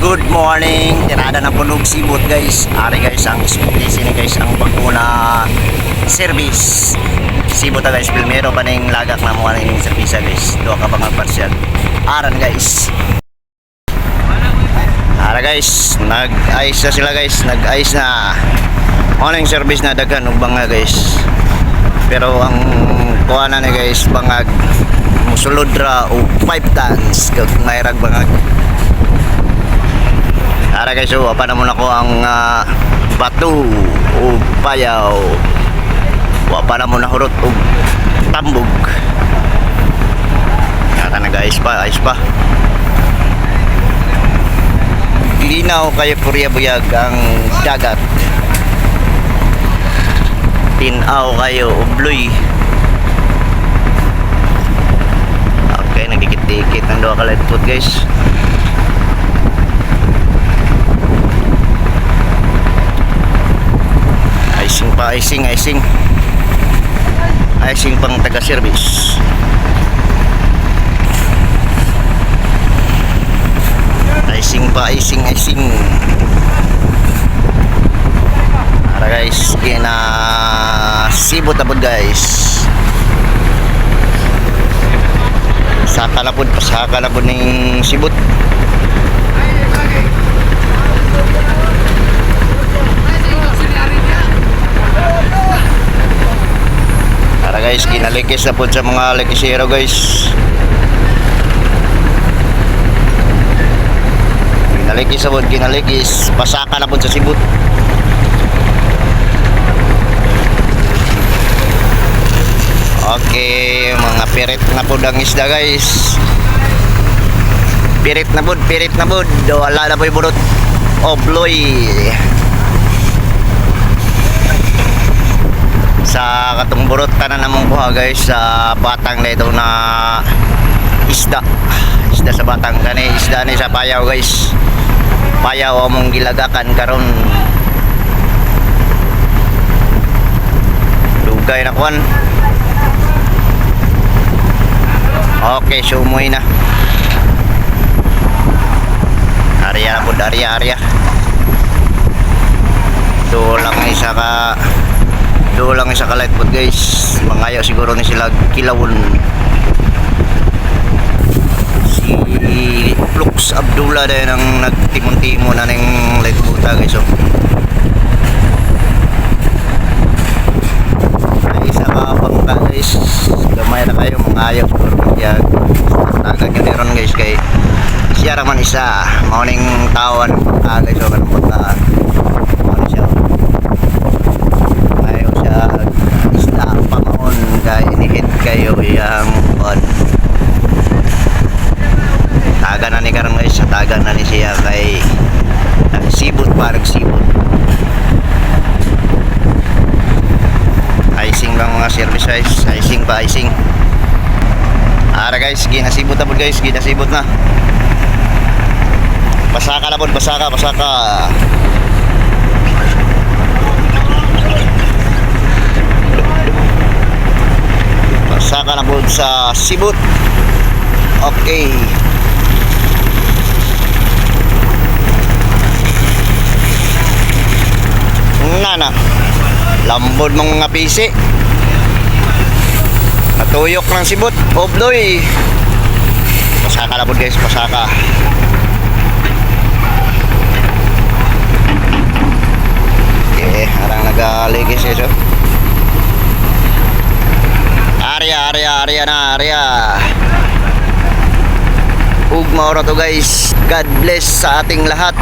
Good morning. Tirada na punog sibot guys. Ari guys ang spotisi ni guys ang bago na service. Sibot guys, primero pa ning lagak na mo ning service guys. Duha ka bang parsyal. Aran guys. Ara guys, nag-ice na sila guys, nag-ice na. Morning service na daghan ug bangag guys. Pero ang kuha na ni guys bangag musulod ra og 5 tons kag nairag bangag. Ara guys, so apa naman ako ang batu o payaw. Wapa naman na hurot o tambog. Kata na guys pa, ayos pa. Linaw kayo purya-buyag ang dagat. Tinaw kayo ubloy. Okay, nagdikit-dikit ng doa ka lightfoot guys. Icing pang taga-service. Icing. Ara guys, kina sibot abod guys. Sa kalapod ning sibot. Guys, kinalikis na po sa mga likisero guys. Kinalikis pasaka na po sa sibot. Okay, mga pirit na po ang isda guys. Pirit na po. Wala na po yung burot. Obloy. Sa katong burot tanan namong buha guys sa batang na ito na isda sa batang kani isda ni sa payaw guys. Payaw among gilagakan karon dugay na kwan. Okay, sumuy na area na po, area doon lang isa ka lightfoot guys. Mangayo siguro ni sila kilawon si Flux Abdullah din ang nagtimon-timon na ng lightfoota guys. So ay isa ka bangka guys, gamay na kayo mangayo siguro kaya tagan nyo niron guys kay siya raman isa mauning tawan guys. So ganun pagka isda pamaon kay inihit kayo yang on taga na ni karon guys, taga na ni siya kay sibot parang sibot. Icing lang mga service guys, icing. Ara guys, ginasibot na po guys, ginasibot na. Pasaka na po, pasaka. Saka na po sa sibot. Okay. Nana. Lambod mga pisi. Natuyok ng sibot. Obloy. Pasaka na po guys, pasaka. Okay, harang nagaligis eh so. Area. Ugma ora to guys. God bless sa ating lahat.